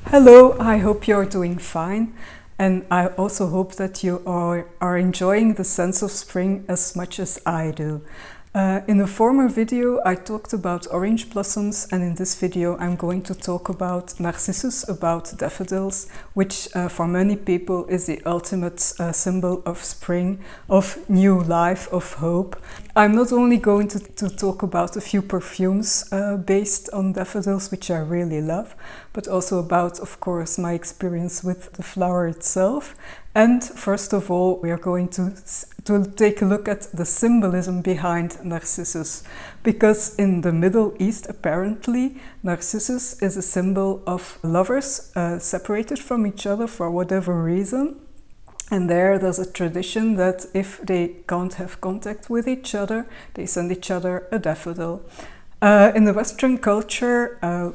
Hello, I hope you're doing fine, and I also hope that you are enjoying the sense of spring as much as I do. In a former video I talked about orange blossoms, and in this video I'm going to talk about Narcissus, about daffodils, which for many people is the ultimate symbol of spring, of new life, of hope. I'm not only going to talk about a few perfumes based on daffodils, which I really love, but also about, of course, my experience with the flower itself. And first of all, we are going to take a look at the symbolism behind Narcissus, because in the Middle East, apparently, Narcissus is a symbol of lovers separated from each other for whatever reason. And there's a tradition that if they can't have contact with each other, they send each other a daffodil. In the Western culture, a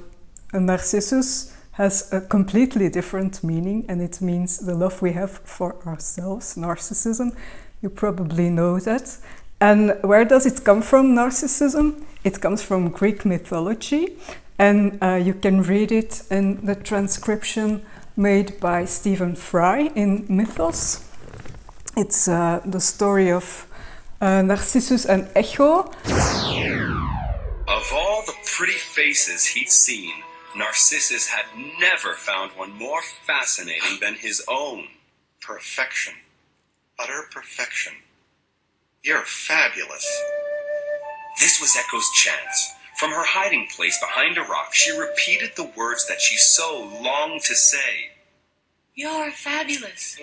Narcissus has a completely different meaning, and it means the love we have for ourselves, narcissism. You probably know that. And where does it come from, narcissism? It comes from Greek mythology, and you can read it in the transcription made by Stephen Fry in Mythos. It's the story of Narcissus and Echo. Of all the pretty faces he'd seen, Narcissus had never found one more fascinating than his own. Perfection. Utter perfection. You're fabulous. This was Echo's chance. From her hiding place behind a rock, she repeated the words that she so longed to say. You're fabulous.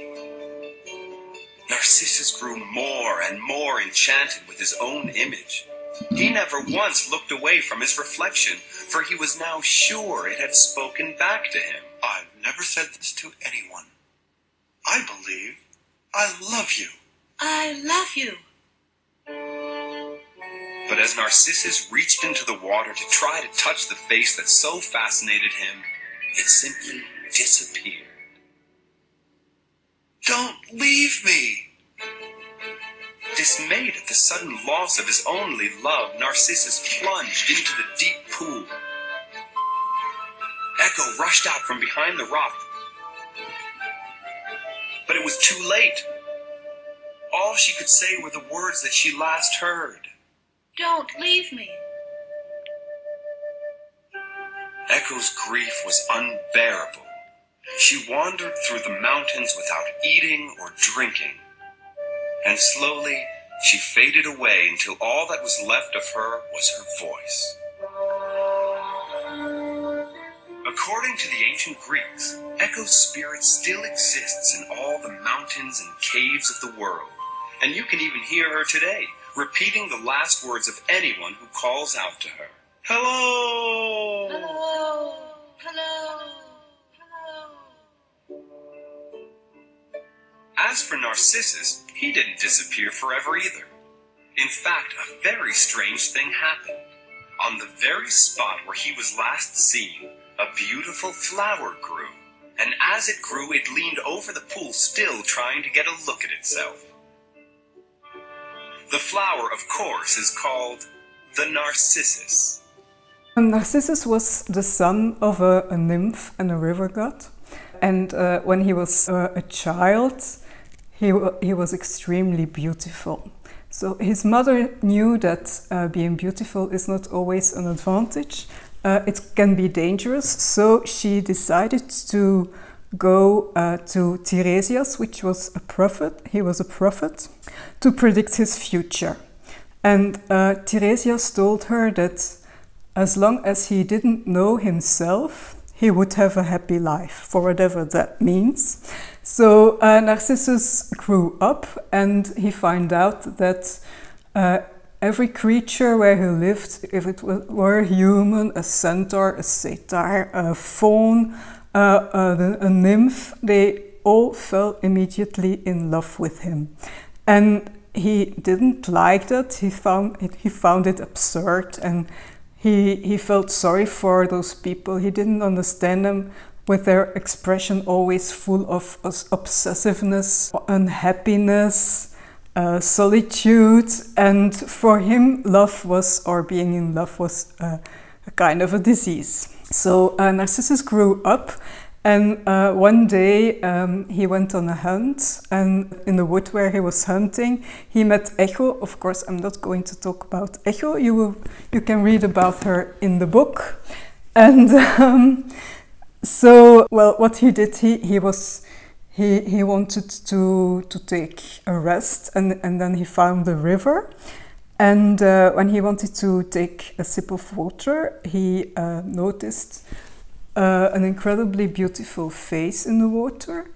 Narcissus grew more and more enchanted with his own image. He never once looked away from his reflection, for he was now sure it had spoken back to him. I've never said this to anyone. I believe I love you. I love you. But as Narcissus reached into the water to try to touch the face that so fascinated him, it simply disappeared. Don't leave me! Dismayed at the sudden loss of his only love, Narcissus plunged into the deep pool. Echo rushed out from behind the rock, but it was too late. All she could say were the words that she last heard. Don't leave me. Echo's grief was unbearable. She wandered through the mountains without eating or drinking. And slowly, she faded away until all that was left of her was her voice. According to the ancient Greeks, Echo's spirit still exists in all the mountains and caves of the world, and you can even hear her today, repeating the last words of anyone who calls out to her. Hello! Hello! Hello! Hello! As for Narcissus, he didn't disappear forever either. In fact, a very strange thing happened. On the very spot where he was last seen, a beautiful flower grew. And as it grew, it leaned over the pool, still trying to get a look at itself. The flower, of course, is called the Narcissus. Narcissus was the son of a nymph and a river god. And when he was a child, he was extremely beautiful. So his mother knew that being beautiful is not always an advantage. It can be dangerous. So she decided to go to Tiresias, which was a prophet. He was a prophet, to predict his future. And Tiresias told her that as long as he didn't know himself, he would have a happy life, for whatever that means. So Narcissus grew up, and he found out that every creature where he lived, if it were a human, a centaur, a satyr, a faun, a nymph, they all fell immediately in love with him. And he didn't like that. He found it absurd, and he felt sorry for those people. He didn't understand them, with their expression always full of obsessiveness, unhappiness, solitude, and for him love was, or being in love was, a kind of a disease. So Narcissus grew up, and one day he went on a hunt, and in the wood where he was hunting he met Echo. Of course, I'm not going to talk about Echo, you can read about her in the book. And so, well, what he did, he wanted to take a rest, and then he found the river. And when he wanted to take a sip of water, he noticed an incredibly beautiful face in the water,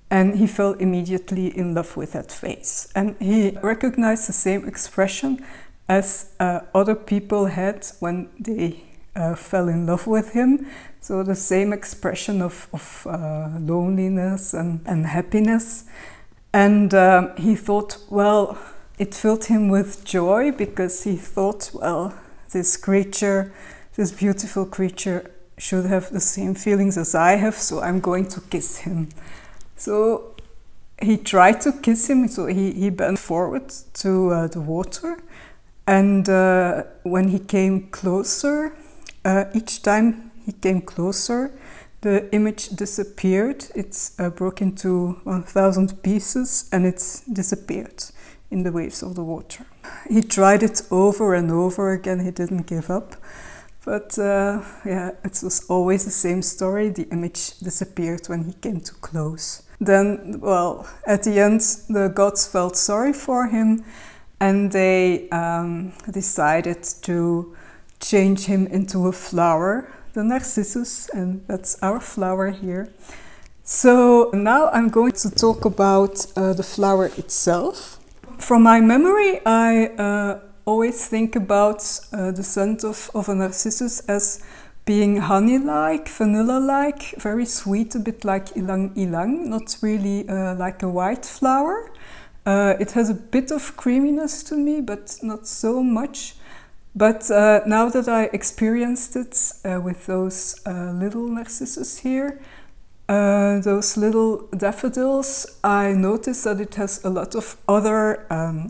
and he fell immediately in love with that face. And he recognized the same expression as other people had when they fell in love with him. So the same expression of loneliness and happiness. And he thought, well, it filled him with joy, because he thought, well, this creature, this beautiful creature, should have the same feelings as I have, so I'm going to kiss him. So he tried to kiss him, so he bent forward to the water, and when he came closer, each time he came closer, the image disappeared. It's broke into 1,000 pieces, and it's disappeared in the waves of the water. He tried it over and over again, he didn't give up. But yeah, it was always the same story. The image disappeared when he came too close. Then, well, at the end, the gods felt sorry for him, and they decided to change him into a flower, the Narcissus, and that's our flower here. So now I'm going to talk about the flower itself. From my memory, I always think about the scent of a narcissus as being honey-like, vanilla-like, very sweet, a bit like ylang-ylang, not really like a white flower. It has a bit of creaminess to me, but not so much. But now that I experienced it with those little narcissus here, those little daffodils, I noticed that it has a lot of other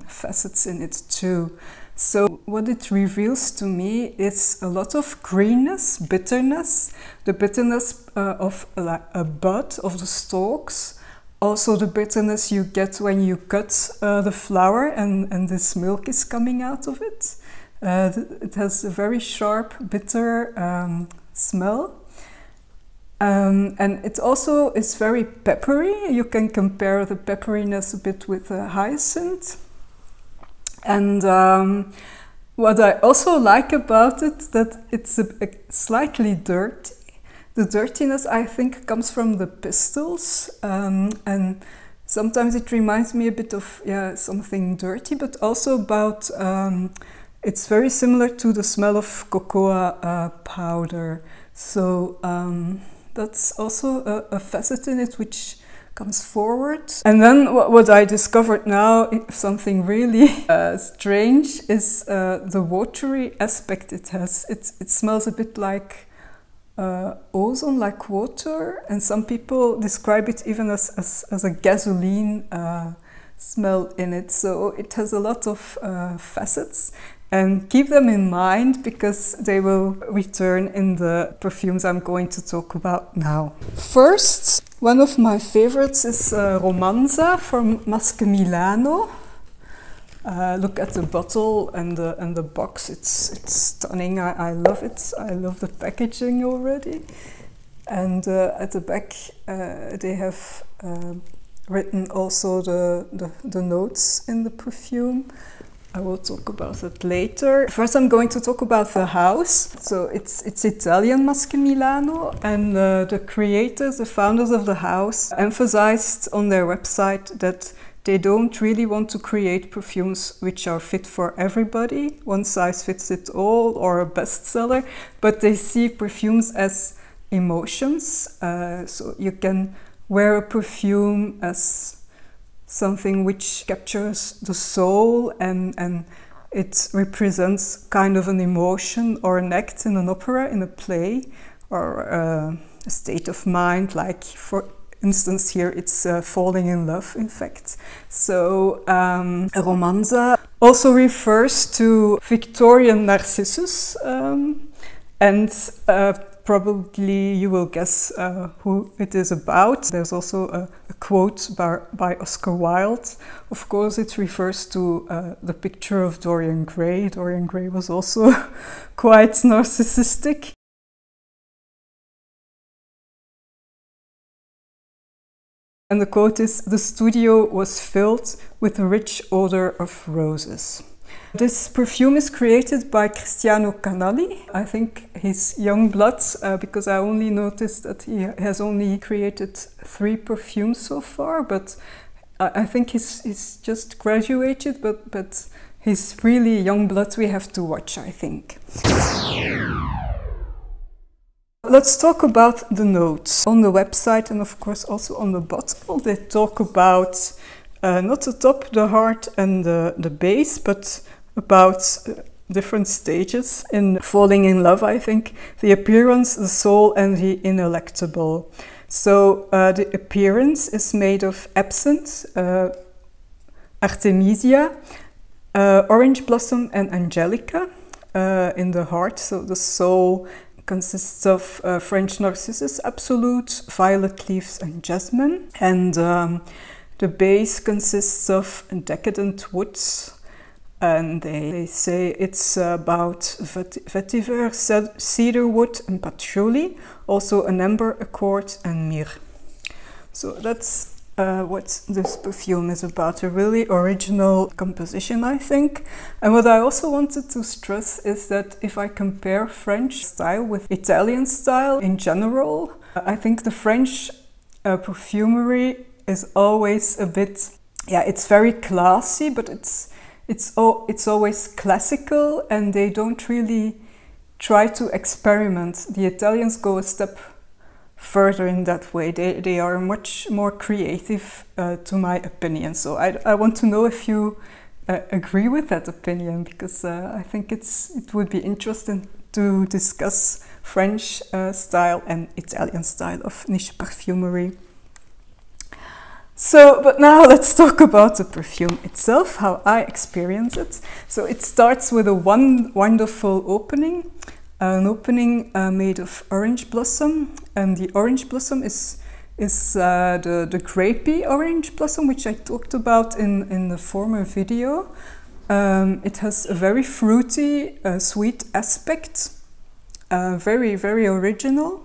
facets in it too. So what it reveals to me is a lot of greenness, bitterness, the bitterness of a bud of the stalks, also the bitterness you get when you cut the flower and this milk is coming out of it. It has a very sharp, bitter smell. And it also is very peppery. You can compare the pepperiness a bit with hyacinth. And what I also like about it, that it's slightly dirty. The dirtiness, I think, comes from the pistils, and sometimes it reminds me a bit of something dirty, but also about it's very similar to the smell of cocoa powder. So that's also a facet in it which comes forward. And then what I discovered now, something really strange, is the watery aspect it has. It smells a bit like ozone, like water, and some people describe it even as a gasoline smell in it. So it has a lot of facets. And keep them in mind, because they will return in the perfumes I'm going to talk about now. First, one of my favorites is Romanza from Masque Milano. Look at the bottle and the box, it's stunning. I love it. I love the packaging already. And at the back they have written also the notes in the perfume. I will talk about that later. First, I'm going to talk about the house. So it's Italian Masque Milano, and the creators, the founders of the house, emphasized on their website that they don't really want to create perfumes which are fit for everybody, one size fits it all, or a bestseller, but they see perfumes as emotions. So you can wear a perfume as something which captures the soul, and it represents kind of an emotion or an act in an opera, in a play, or a state of mind. Like instance here, it's falling in love, in fact. So Romanza also refers to Victorian Narcissus, and probably you will guess who it is about. There's also a quote by Oscar Wilde. Of course, it refers to the picture of Dorian Gray. Dorian Gray was also quite narcissistic. And the quote is, "The studio was filled with a rich odor of roses." This perfume is created by Cristiano Canali. I think he's young blood, because I only noticed that he has only created 3 perfumes so far, but I think he's just graduated, but he's really young blood. We have to watch, I think. Let's talk about the notes. On the website and of course also on the bottle, they talk about not the top, the heart and the base, but about different stages in falling in love, I think. The appearance, the soul and the ineluctable. So the appearance is made of absinthe, artemisia, orange blossom and angelica in the heart. So the soul consists of French Narcissus Absolute, violet leaves and jasmine. And the base consists of decadent woods. And they say it's about vetiver, cedarwood and patchouli, also an amber, accord and myrrh. So that's what this perfume is about, a really original composition, I think. And what I also wanted to stress is that if I compare French style with Italian style in general, I think the French perfumery is always a bit, yeah, it's very classy, but it's always classical, and they don't really try to experiment. The Italians go a step further in that way. They are much more creative, to my opinion. So I want to know if you agree with that opinion, because I think it would be interesting to discuss French style and Italian style of niche perfumery. So, but now let's talk about the perfume itself, how I experience it. So it starts with a wonderful opening, an opening made of orange blossom, and the orange blossom is the grapey orange blossom, which I talked about in the former video. It has a very fruity, sweet aspect, very, very original.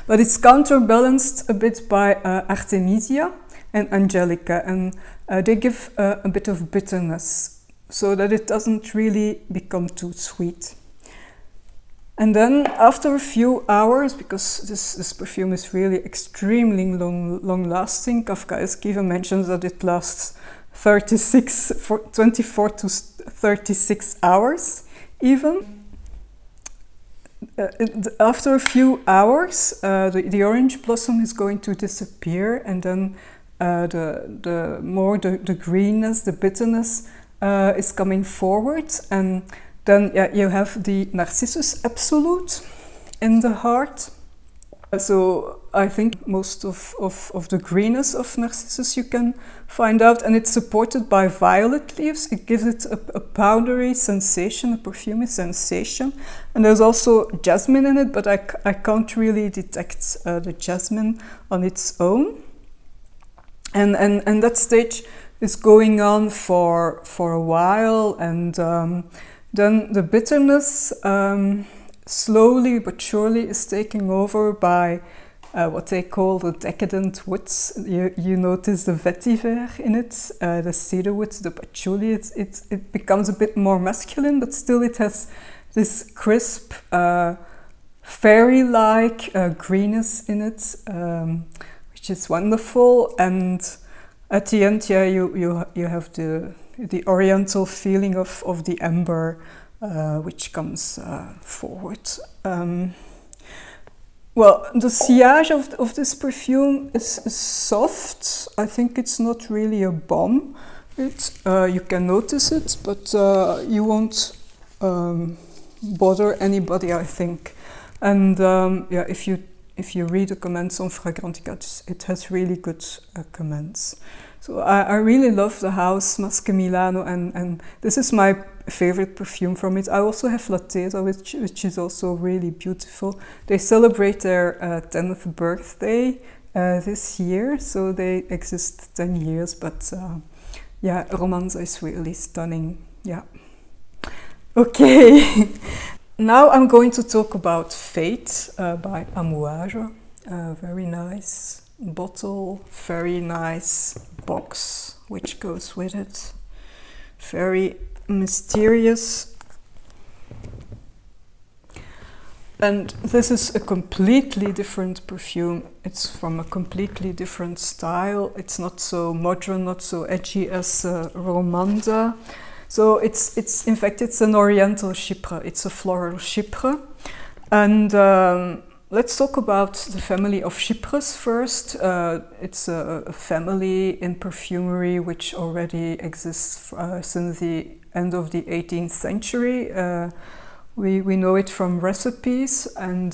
But it's counterbalanced a bit by artemisia and angelica, and they give a bit of bitterness, so that it doesn't really become too sweet. And then after a few hours, because this perfume is really extremely long-lasting, Kafkaesque even mentions that it lasts 24 to 36 hours even. After a few hours, the orange blossom is going to disappear, and then the greenness, the bitterness is coming forward, and then you have the Narcissus Absolute in the heart. So I think most of the greenness of Narcissus you can find out, and it's supported by violet leaves. It gives it a powdery sensation, a perfumey sensation. And there's also jasmine in it, but I can't really detect the jasmine on its own. And that stage is going on for a while, and then the bitterness slowly but surely is taken over by what they call the decadent woods. You notice the vetiver in it, the cedarwood, the patchouli. It becomes a bit more masculine, but still it has this crisp, fairy-like greenness in it, which is wonderful. And at the end, yeah, you have the oriental feeling of the amber, which comes forward. Well, the sillage of this perfume is soft. I think it's not really a bomb. You can notice it, but you won't bother anybody, I think. And yeah, if if you read the comments on Fragrantica, it has really good comments. So I really love the house Masque Milano, and this is my favorite perfume from it. I also have Latera, which is also really beautiful. They celebrate their 10th birthday this year, so they exist 10 years, but yeah, Romanza is really stunning. Yeah. Okay, now I'm going to talk about Fate by Amouage. Very nice bottle, very nice box which goes with it. Very mysterious. And this is a completely different perfume. It's from a completely different style. It's not so modern, not so edgy as Romanza. So it's in fact it's an oriental Chypre. It's a floral Chypre. And let's talk about the family of Chypres first. It's a family in perfumery which already exists since the end of the 18th century. We know it from recipes, and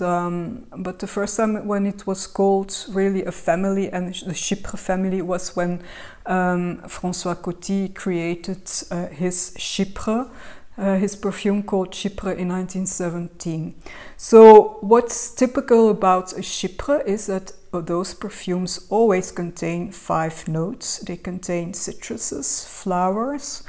but the first time when it was called really a family, and the Chypre family, was when François Coty created his Chypre, his perfume called Chypre in 1917. So what's typical about a Chypre is that those perfumes always contain 5 notes. They contain citruses, flowers,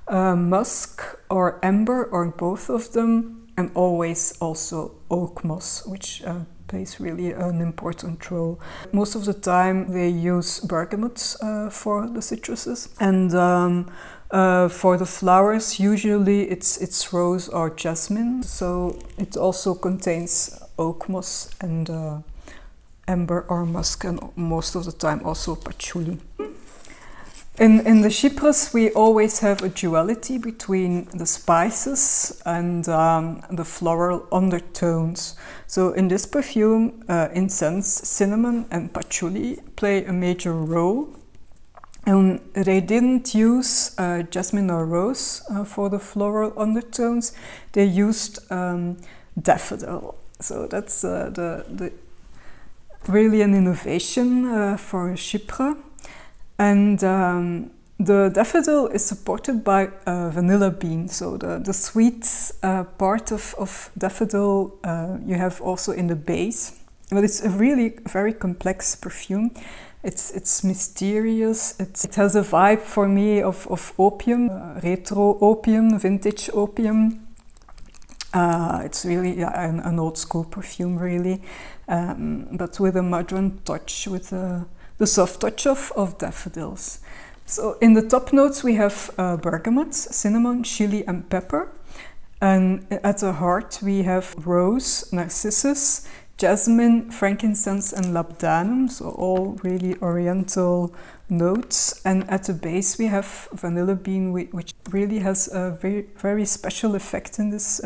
musk or amber, or both of them, and always also oak moss, which plays really an important role. Most of the time they use bergamot for the citruses, and for the flowers usually it's rose or jasmine. So it also contains oak moss and amber or musk, and most of the time also patchouli. In the Chypres, we always have a duality between the spices and the floral undertones. So in this perfume, incense, cinnamon and patchouli play a major role. And they didn't use jasmine or rose for the floral undertones. They used daffodil. So that's really an innovation for Chypre. And the daffodil is supported by vanilla bean. So the sweet part of daffodil you have also in the base. But it's a really very complex perfume. It's mysterious. It has a vibe for me of opium, retro opium, vintage opium. It's really an old school perfume, really, but with a modern touch, with the soft touch of daffodils. So in the top notes we have bergamot, cinnamon, chili and pepper. And at the heart we have rose, narcissus, jasmine, frankincense and labdanum, so all really oriental notes. And at the base we have vanilla bean, which really has a very special effect in this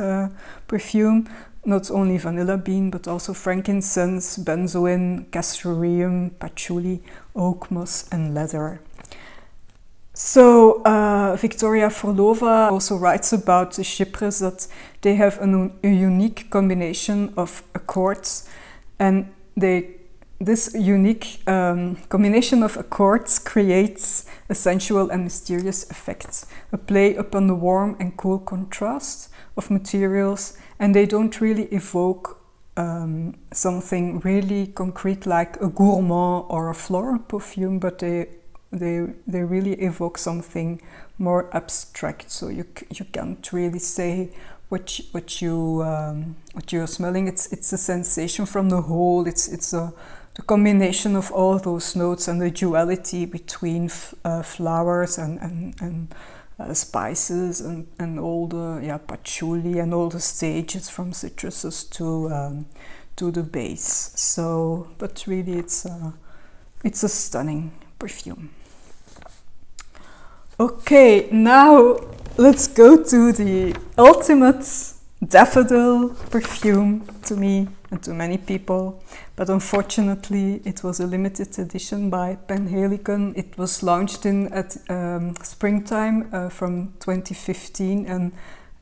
perfume. Not only vanilla bean, but also frankincense, benzoin, castoreum, patchouli, oak moss and leather. So Victoria Forlova also writes about the Chypres that they have a unique combination of accords, and this unique combination of accords creates a sensual and mysterious effect, a play upon the warm and cool contrast of materials, and they don't really evoke something really concrete like a gourmand or a floral perfume, but they really evoke something more abstract. So you can't really say what you're smelling. It's a sensation from the whole. It's the combination of all those notes and the duality between flowers and spices and all the patchouli and all the stages from citruses to the base. So, but really, it's a stunning perfume. Okay, now let's go to the ultimate daffodil perfume to me and to many people, but unfortunately it was a limited edition by Penhaligon. It was launched at springtime from 2015, and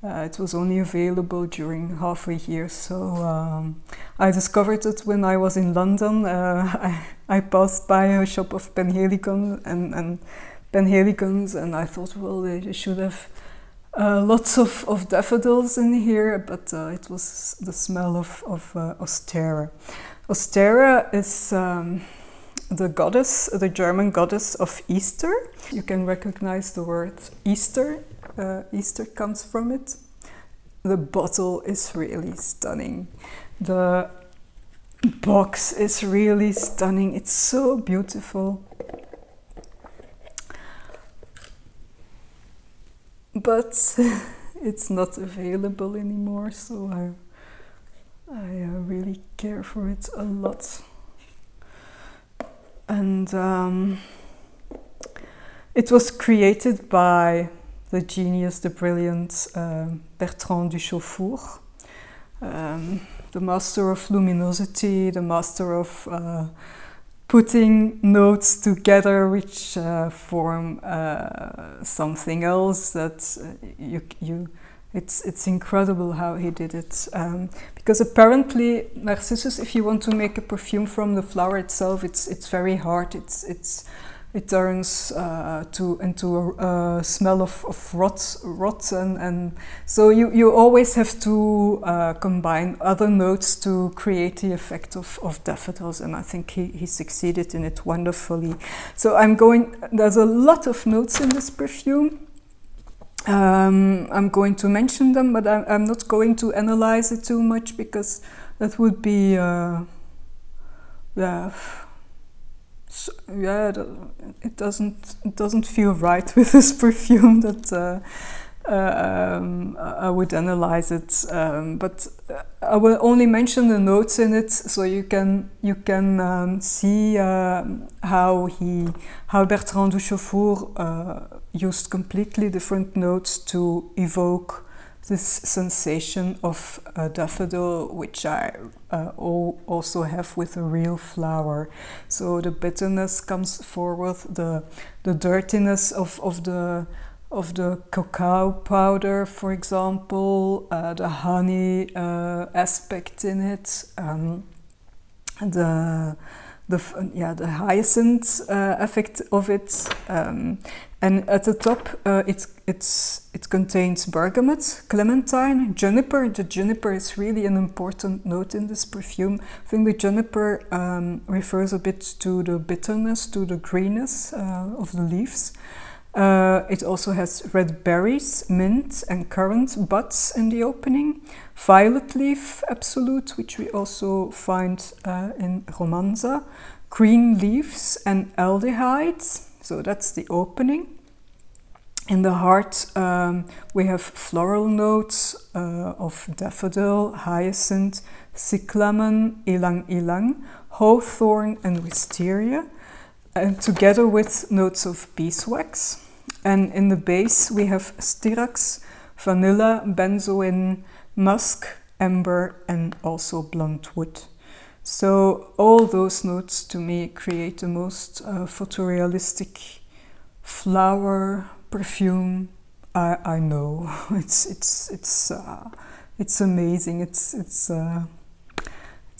It was only available during half a year, so I discovered it when I was in London. I passed by a shop of Penhaligon and Penhaligons, and I thought, well, they should have lots of daffodils in here, but it was the smell of Ostara. Ostara is the goddess, the German goddess of Easter. You can recognize the word Easter. Easter comes from it. The bottle is really stunning. The box is really stunning. It's so beautiful. But it's not available anymore, so I really care for it a lot. And it was created by the genius, the brilliant Bertrand Duchaufour, the master of luminosity, the master of putting notes together which form something else that it's incredible how he did it, because apparently Narcissus, if you want to make a perfume from the flower itself, it's very hard. It turns into a smell of rot, and so you always have to combine other notes to create the effect of daffodils, and I think he succeeded in it wonderfully. So there's a lot of notes in this perfume. I'm going to mention them, but I'm not going to analyze it too much, because that would be it doesn't feel right with this perfume that I would analyze it, but I will only mention the notes in it, so you can see how Bertrand Duchaufour used completely different notes to evoke this sensation of a daffodil, which I also have with a real flower. So the bitterness comes forward, the dirtiness of the cacao powder, for example, the honey aspect in it, the hyacinth effect of it, and at the top it contains bergamot, clementine, juniper. The juniper is really an important note in this perfume. I think the juniper refers a bit to the bitterness, to the greenness of the leaves. It also has red berries, mint and currant buds in the opening, violet leaf absolute, which we also find in Romanza, green leaves and aldehydes. So that's the opening. In the heart we have floral notes of daffodil, hyacinth, cyclamen, ylang ylang, hawthorn and wisteria, and together with notes of beeswax. And in the base we have styrax, vanilla, benzoin, musk, amber and also blunt wood. So all those notes to me create the most photorealistic flower perfume I know. It's amazing. It's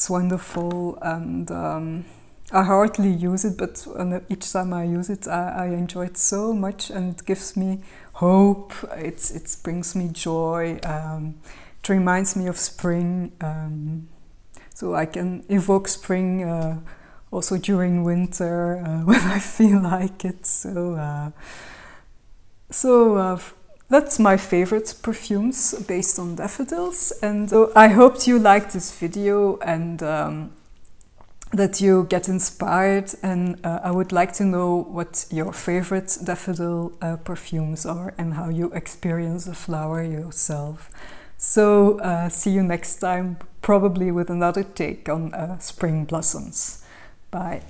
wonderful, and I hardly use it, but each time I use it, I enjoy it so much, and it gives me hope. It brings me joy. It reminds me of spring. So I can evoke spring also during winter when I feel like it. So that's my favorite perfumes based on daffodils. And so I hope you liked this video, and that you get inspired. And I would like to know what your favorite daffodil perfumes are and how you experience the flower yourself. So see you next time, probably with another take on spring blossoms. Bye.